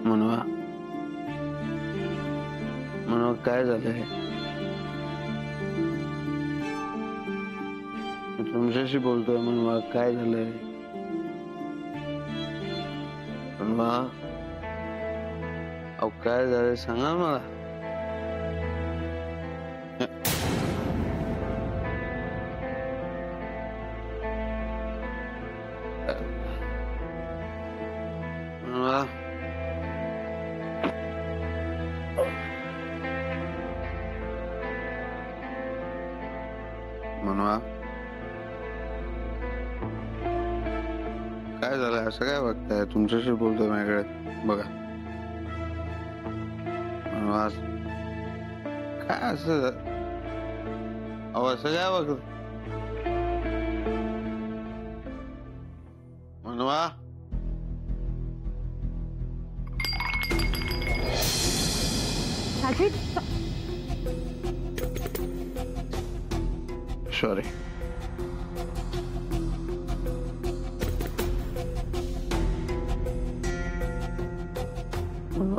मनवा मनवा काय झालंय? मी तुमच्याशी बोलतोय मनवा, काय झालंय? मनवा अहो काय झालंय सांगा मला. मनवा मनवा काय झालंय? असं काय बघताय? तुमच्याशी बोलतोय माझ्याकडे बघा. मनवा काय असं अहो असं काय बघ मनवा. सॉरी.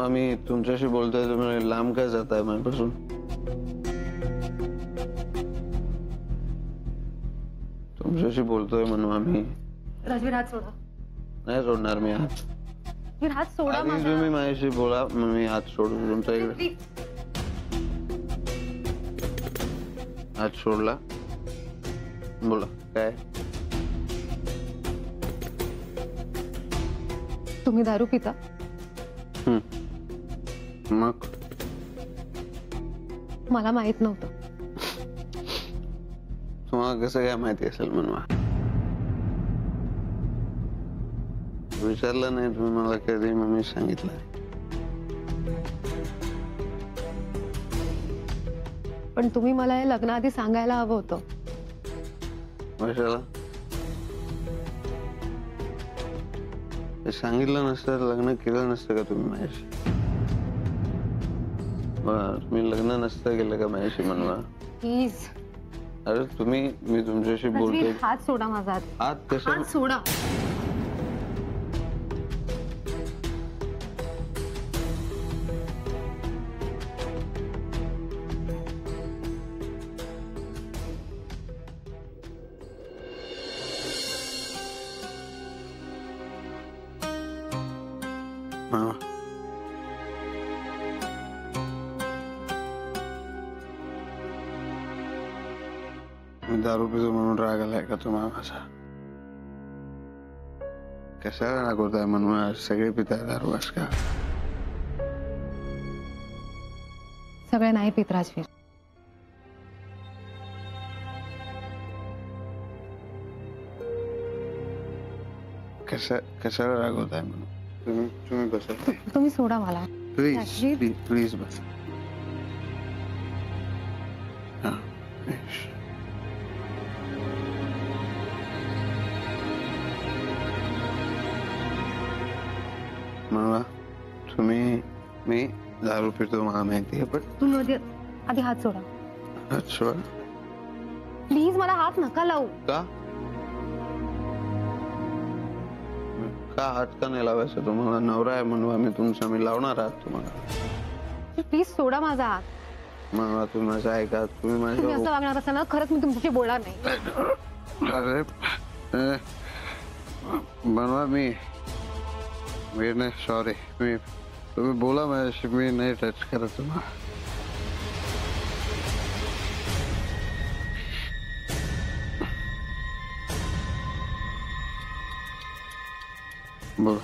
मी तुमच्याशी बोलतोय तुम्ही लांब काय जाताय माझ्यापासून? तुमच्याशी बोलतोय म्हणून मी. राजवीर हात सोडा. नाही सोडणार मी हात. हात सोडा. तुम्ही माझ्याशी बोला मी हात सोडून तुमच्या इकडे. हात सोडला. बोला काय? तुम्ही दारू पिता? मग मला माहित नव्हतं. तुम्हाला कसं काय माहिती असेल मनवा? विचारलं नाही तुम्ही मला कधी, मग मी सांगितलं. पण तुम्ही मला हे लग्नाआधी सांगायला हवं होतं. कशाला? सांगितलं नसतं लग्न केलं नसतं का तुम्ही माझ्याशी? तुम्ही लग्न नसतं केलं का माझ्याशी मनवा? प्लीज. अरे तुम्ही मी तुमच्याशी बोलतोय. हात सोडा माझा. हात कशा? हात सोडा. मी दारू पितो म्हणून राग आलाय का तुम्हाला माझा? कशाला राग होताय म्हणून? सगळे पिताय दारू बस का? सगळे नाही पित राजवीर. कशाला राग होताय म्हणून? तुम्ही बसा. तुम्ही सोडा मला प्लीज प्लीज बस. मला तुम्ही मी दारू पितो मला माहिती आहे, पण तुम्ही आधी हात सोडा. हात सोडा. प्लीज मला हात नका लावू. का हात का नाही लावायचा? तुम्हाला नवरा आहे म्हणून आम्ही तुमचा मी लावणार आहात तुम्हाला. प्लीज सोडा माझा हात. मला तुम्ही माझं ऐका. तुम्ही तुम्ही असं वागणार असाल ना खरंच मी तुमच्याशी बोलणार नाही. अरे बनवा मी नाही सॉरी. तुम्ही बोला माझ्याशी, मी नाही टच करत तुम्हाला. बोला.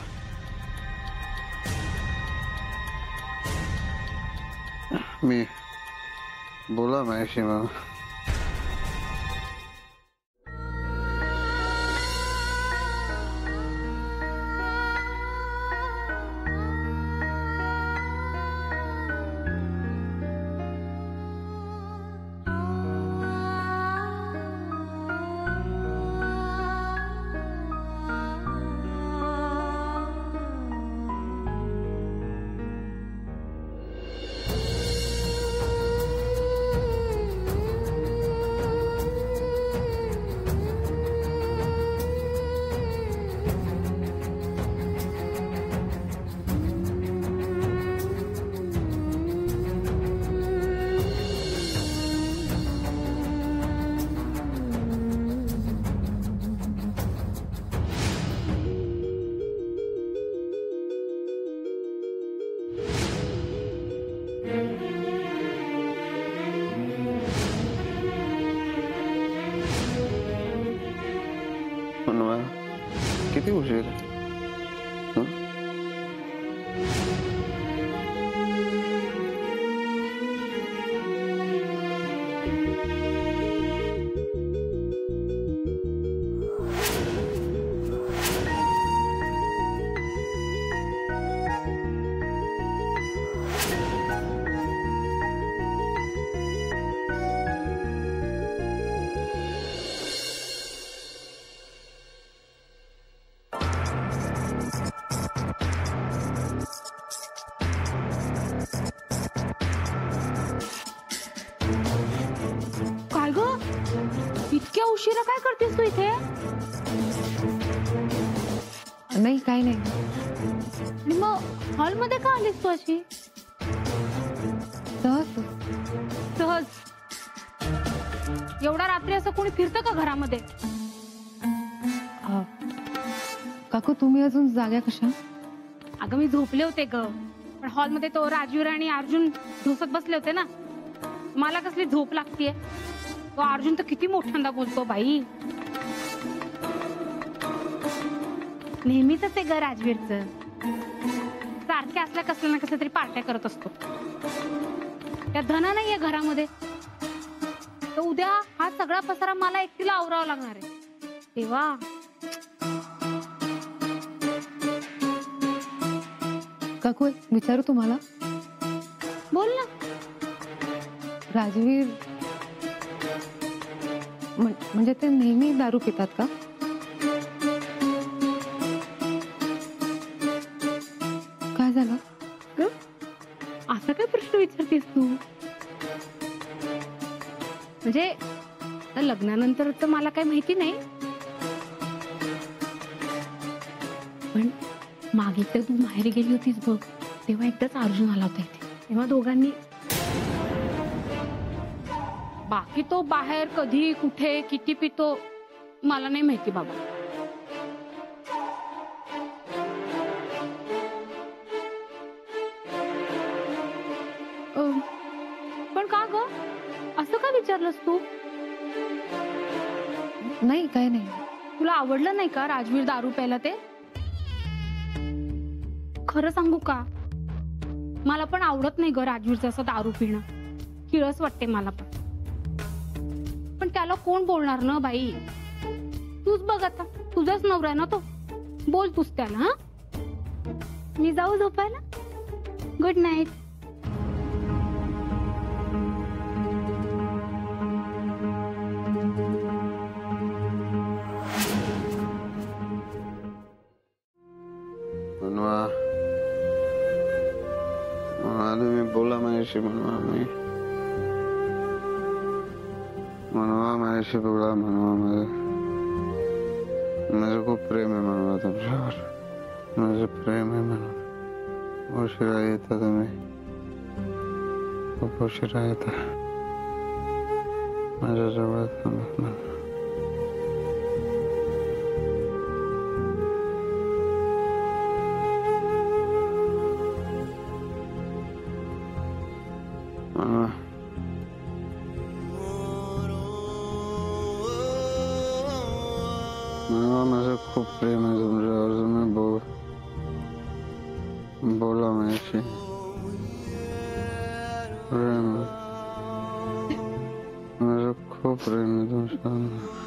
मी बोला माझ्याशी मला. किती उशीर आहे? हं? काय ग, इतक्या उशिरा काय करतेस तू इथे? नाही काही नाही. आणि मग हॉलमध्ये का आलीस तू अशी? सहज सहज. एवढा रात्री असं कोणी फिरतं का घरामध्ये? काकू तुम्ही अजून जाग्या कशा? अगं मी झोपले होते ग, पण हॉलमध्ये तो राजवीर आणि अर्जुन ढोसत बसले होते ना, मला कसली झोप लागतीये. तो अर्जुन तर किती मोठ्यांदा बोलतो बाई. नेहमीच आहे ग राजवीरचं, सारखे असल्या कसल्या ना कसल्या तरी पार्ट्या करत असतो. त्या धना नाहीये घरामध्ये, तर उद्या हा सगळा पसारा मला एकटीला आवरावा लागणार आहे. तेव्हा काकू विचारू तुम्हाला? बोल ना. राजवीर म्हणजे ते नेहमी दारू पितात का? काय झालं? असा काय प्रश्न विचारतेस तू? म्हणजे लग्नानंतर तर मला काही माहिती नाही, पण मागे तर तू माहेरी गेली होतीस बघ, तेव्हा एकदाच अर्जुन आला होता इथे. तेव्हा दोघांनी, बाकी तो बाहेर कधी कुठे किती पितो मला नाही माहिती बाबा. पण का ग असं का विचारलंस तू? नाही काय नाही. तुला आवडलं नाही का राजवीर दारू प्यायला ते? खरं सांगू का, मला पण आवडत नाही ग राजवीरचं असं दारू पिणं. किळस वाटते मला पण त्याला कोण बोलणार ना बाई. तूच बघ आता, तुझाच नवरा आहे ना तो, बोल तूच त्याला. हा, मी जाऊ झोपायला. Good night. मनवा मी बोला माझ्याशी. मनवा माझ्याशी बोला. मनवा माझं खूप प्रेम आहे मनवा तुमच्यावर. माझं प्रेम आहे मनवा. उशिरा येता तुम्ही, खूप उशिरा येता माझ्या जवळ. माझं खूप प्रेम आहे तुमच्यावर. तुम्ही बोला माझ्याशी. प्रेम, माझं खूप प्रेम आहे तुमच्यावर.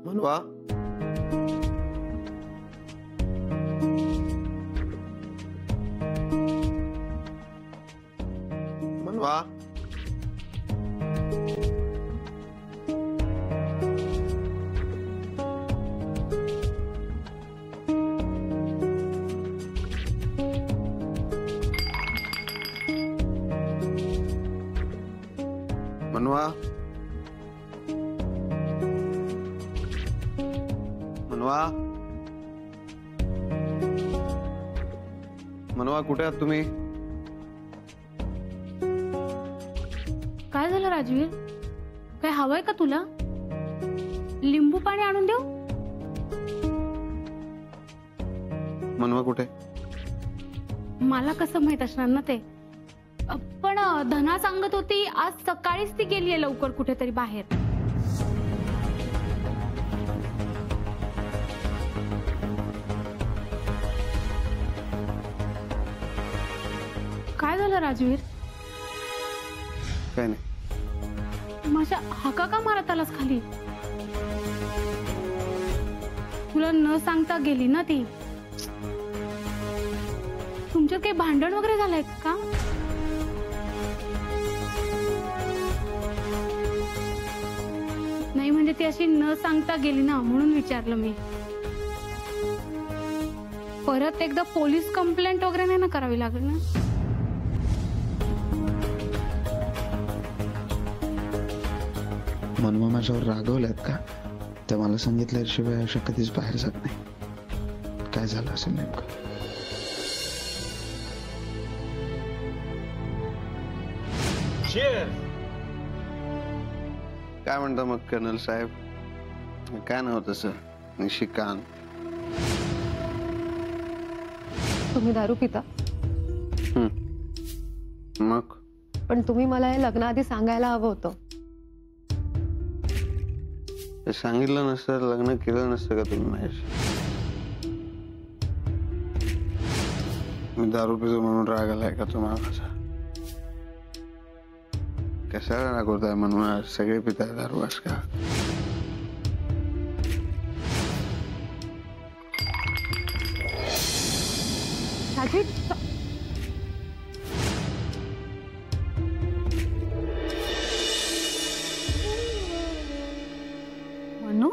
मनवा मनवा मनवा, मनवा, मनवा, कुठे आहात तुम्ही? काय झालं राजवीर? काय हवंय का तुला? लिंबू पाणी आणून देऊ? मनवा कुठे? मला कसं माहित असणार ना ते. पण धना सांगत होती आज सकाळीच ती गेलीये लवकर कुठेतरी बाहेर. काय झालं राजवीर? काय नाही. माझ्या हाका का मारत आलास खाली? तुला न सांगता गेली ना ती. तुमच्यात काही भांडण वगैरे झालंय का? नाही म्हणजे ती अशी न सांगता गेली ना म्हणून विचारलं मी. परत एकदा पोलीस कंप्लेंट वगैरे नाही ना करावी लागेल ना? मनवा माझ्यावर रागवल्यात का? ते मला सांगितल्याशिवाय अशा कधीच बाहेर जात नाही. काय झालं असेल नेमकं? काय म्हणता मग कर्नल साहेब? काय नाव तसं? निशिकांत. तुम्ही दारू पिता? मग पण तुम्ही मला हे लग्नाआधी सांगायला हवं होतं. ते सांगितलं नसतं, लग्न केलं नसतं का तुम्ही माझ्याशी? मी दारू पितो म्हणून राग आलाय का तुम्हाला माझा? कशाला रागवताय म्हणून? सगळे पिताय दारू आज का? मनू,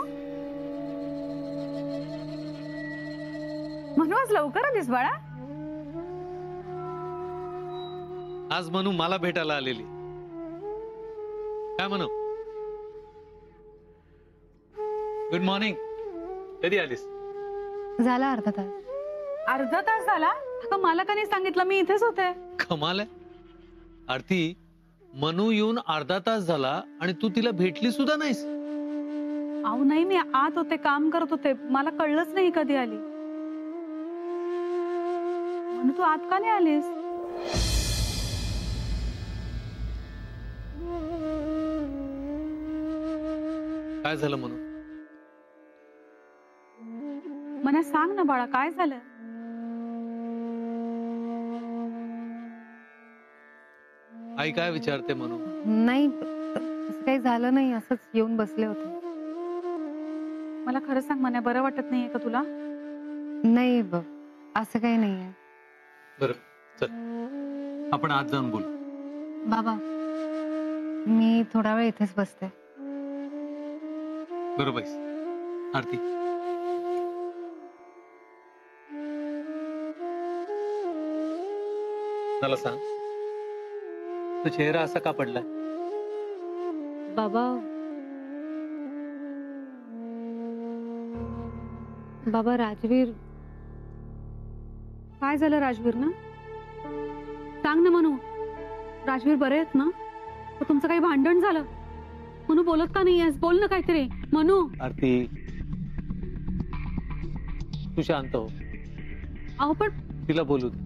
मनू आज लवकर आलीस बाळा? आज मनू मला भेटायला आलेली. काय म्हणू? Good morning. कधी आलीस? झाला अर्धा तास. अर्धा तास झाला? अगं मला का नाही सांगितलं? मी इथेच होते. कमाल आहे आरती. मनू येऊन अर्धा तास झाला आणि तू तिला भेटली सुद्धा नाहीस. अहो नाही, मी आत होते, काम करत होते, मला कळलंच नाही कधी आली. म्हणून तू आत का नाही आलीस? काय झालं मनू? मला सांग ना बाळा, काय झालं? आई काय विचारते मनू? नाही असं काही झालं नाही, असंच येऊन बसले होते. मला खरं सांग, मला बरं वाटत नाहीये का तुला? नाही बघ, असं काही नाहीये. बरं चल आपण आज जाऊन बोलू. बाबा मी थोडा वेळ इथेच बसते. बरोबर आरती. मला सांग, तो चेहरा असा का पडलाय? बाबा, बाबा राजवीर. काय झालं राजवीर ना? सांग ना मनू. राजवीर बरे आहेत ना? तुमचं काही भांडण झालं? मनू बोलत का नाहीयेस? बोल ना काहीतरी मनू. आरती तू शांत हो. अहो पण तिला बोलू दे.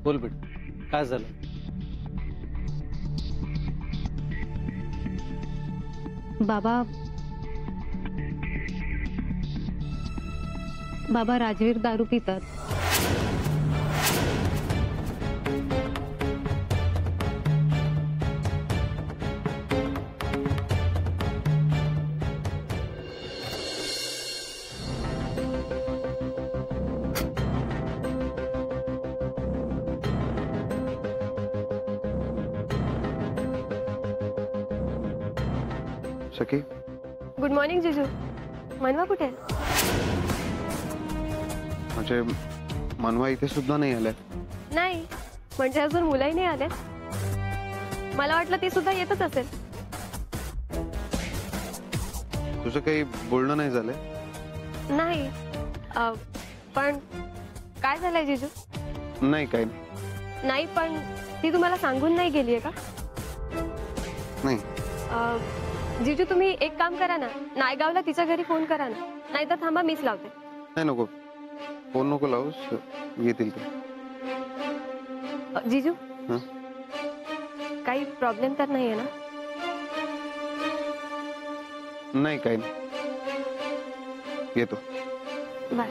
बोल बेटा, काय झालं? बाबा, बाबा राजवीर दारू पितात. सखी, गुड मॉर्निंग जीजू. मनवा कुठे आहे? म्हणजे मनवा इथे सुद्धा नाही आलाय? नाही म्हणजे अजून मुलंही नाही आले. मला वाटलं ती सुद्धा येतच असेल. तुझं काही बोलणं नाही झालंय? नाही. पण काय झालंय जिजू? नाही, काही नाही. नाही, पण ती तुम्हाला सांगून नाही गेलीये का? नाही. जिजू तुम्ही एक काम करा ना, नायगावला तिच्या घरी फोन करा ना, नाहीतर थांबा मीच लावते. नाही, नको. फोन नको लावूस, येतील ते. जिजू हं? काही प्रॉब्लेम तर नाहीये ना? नाही, काही नाही. येतो. बाय.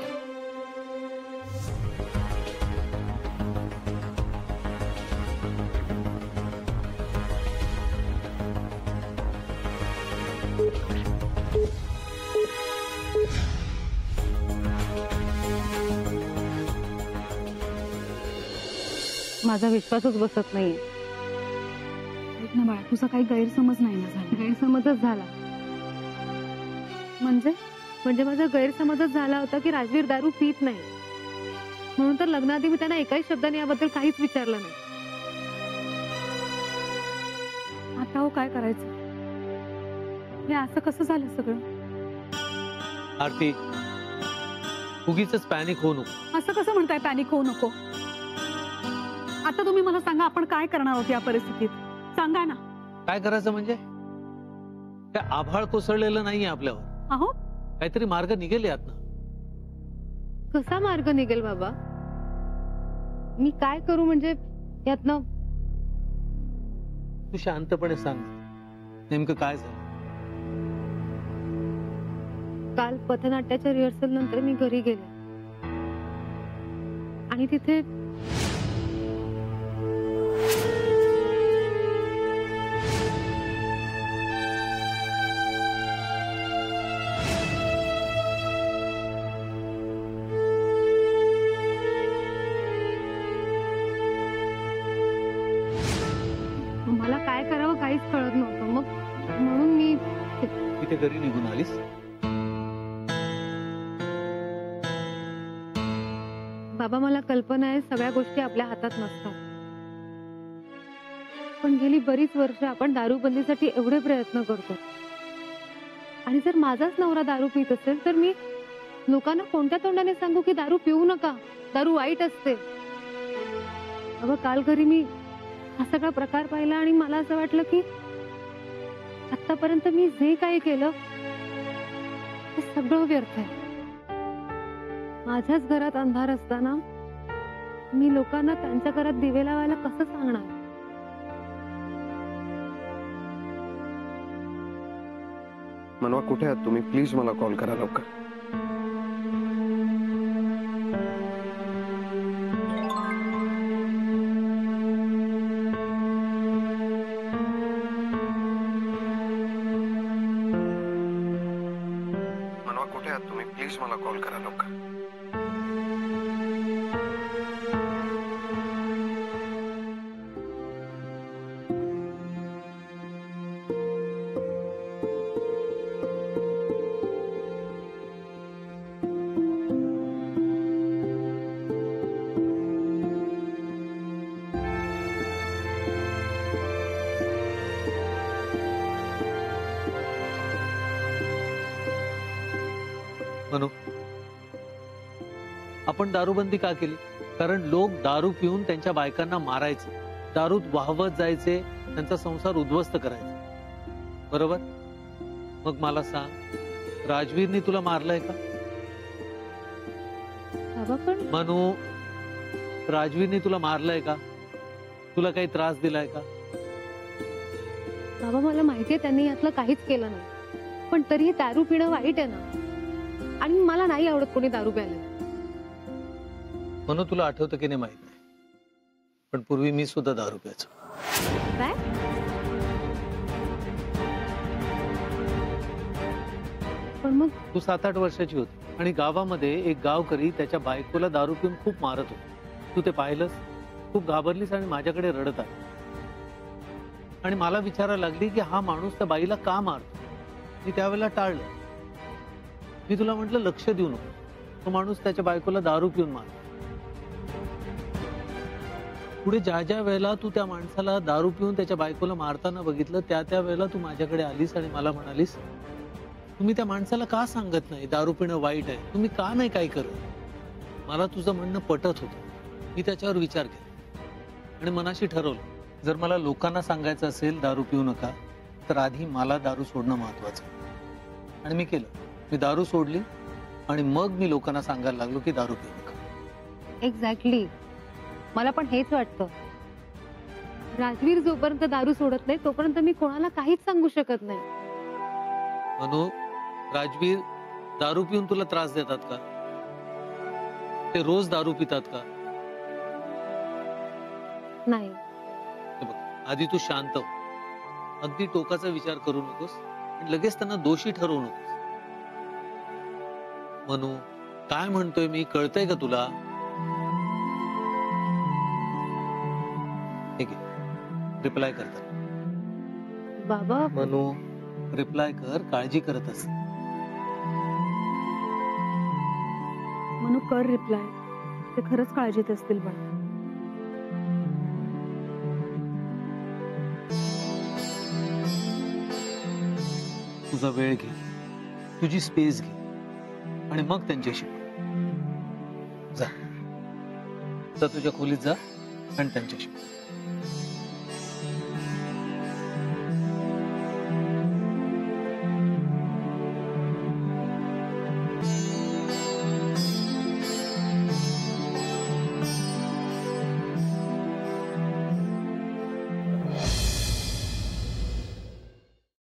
माझा विश्वासच बसत नाहीये. ऐक ना बाळा, तुझा काही गैरसमज नाही ना झाला? गैरसमजच झाला. म्हणजे माझा गैरसमजच झाला होता की राजवीर दारू पित नाही, म्हणून तर लग्नाआधी मी त्यांना एकाही शब्दाने याबद्दल काहीच विचारलं नाही. आता हो काय करायचं? हे असं कसं झालं सगळं? आरती, उगीच पॅनिक होऊ नको. असं कसं म्हणताय पॅनिक होऊ नको? आता तुम्ही मला सांगा, आपण काय करणार आहोत या परिस्थितीत? सांगा ना. काय करायचं म्हणजे? काय आभाळ कोसळलेलं नाहीये आपल्यावर. अहो, काहीतरी मार्ग निघेल यातनं. कसा मार्ग निघेल बाबा? मी काय करू म्हणजे यातनं? तू शांतपणे सांग, नेमकं काय झालं? काल पथनाट्याच्या रिहर्सल नंतर मी घरी गेले आणि तिथे मला काय करावं काहीच कळत नव्हतं. मग म्हणून मी तिथे घरी निघून आलीस? बाबा, मला कल्पना आहे सगळ्या गोष्टी आपल्या हातात नसतात, पण गेली बरीच वर्ष आपण दारूबंदीसाठी एवढे प्रयत्न करतो, आणि जर माझाच नवरा दारू पित असेल तर मी लोकांना कोणत्या तोंडाने सांगू की दारू पिऊ नका, दारू वाईट असते? अगं, काल घरी मी हा सगळा प्रकार पाहिला आणि मला असं वाटलं की आतापर्यंत मी जे काही केलं ते सगळं व्यर्थ आहे. माझ्याच घरात अंधार असताना मी लोकांना त्यांच्या घरात दिवे लावायला कसं सांगणार? मनवा, कुठे आहात तुम्ही? प्लीज मला कॉल करा लवकर. मनवा, कुठे आहात तुम्ही? प्लीज मला कॉल करा लवकर. म्हणू, आपण दारूबंदी का केली? कारण लोक दारू पिऊन त्यांच्या बायकांना मारायचे, दारूत वाहवत जायचे, त्यांचा संसार उद्ध्वस्त करायचे, बरोबर? मग मला सांग, राजवीरने तुला मारलंय का? बाबा, पण मनू, राजवीरने तुला मारलंय का? तुला काही त्रास दिलाय का? बाबा, मला माहितीये त्यांनी यातलं काहीच केलं नाही, पण तरीही दारू पिणं वाईट आहे ना, आणि मला नाही आवडत कोणी दारू प्यायला. म्हणून तुला आठवतं की नाही माहित नाही, पण पूर्वी मी सुद्धा दारू प्यायचो. काय? पण मग तू 7-8 वर्षाची होती आणि गावामध्ये एक गावकरी त्याच्या बायकोला दारू पिऊन खूप मारत होता. तू ते पाहिलंस, खूप घाबरलीस आणि माझ्याकडे रडत आली, आणि मला विचारायला लागली की हा माणूस त्या बाईला का मारतो. मी त्यावेळेला टाळलं. मी तुला म्हटलं लक्ष देऊ नको, तो माणूस त्याच्या बायकोला दारू पिऊन मारतो. पुढे ज्या ज्या वेळेला तू त्या माणसाला दारू पिऊन त्याच्या बायकोला मारताना बघितलं, त्या वेळेला तू माझ्याकडे आलीस आणि मला म्हणालीस तुम्ही त्या माणसाला का सांगत नाही दारू पिणं वाईट आहे? तुम्ही का नाही काय करत? मला तुझं म्हणणं पटत होतं. मी त्याच्यावर विचार केला आणि मनाशी ठरवलं, जर मला लोकांना सांगायचं असेल दारू पिऊ नका, तर आधी मला दारू सोडणं महत्वाचं आहे. आणि मी केलं. मी दारू सोडली आणि मग मी लोकांना सांगायला लागलो की दारू पिऊ नका. एक्झॅक्टली, मला पण हेच वाटतं. राजवीर जोपर्यंत दारू सोडत नाही तोपर्यंत मी कोणाला काहीच सांगू शकत नाही. मनो, राजवीर दारू पिऊन तुला त्रास देतात का? ते रोज दारू पितात का? नाही. हे बघ, आधी तू शांत हो. अगदी टोकाचा विचार करू नकोस आणि लगेच त्यांना दोषी ठरवू नकोस. मनू, काय म्हणतोय मी कळतंय का तुला? ठीक आहे, रिप्लाय करतात. बाबा, मनू, रिप्लाय कर, काळजी करत अस. म्हणून कर रिप्लाय. ते खरंच काळजीत असतील पण. तुझा वेळ घे, तुझी स्पेस घे आणि मग त्यांच्याशी बोल. जा, तुझ्या खोलीत जा आणि त्यांच्याशी बोल.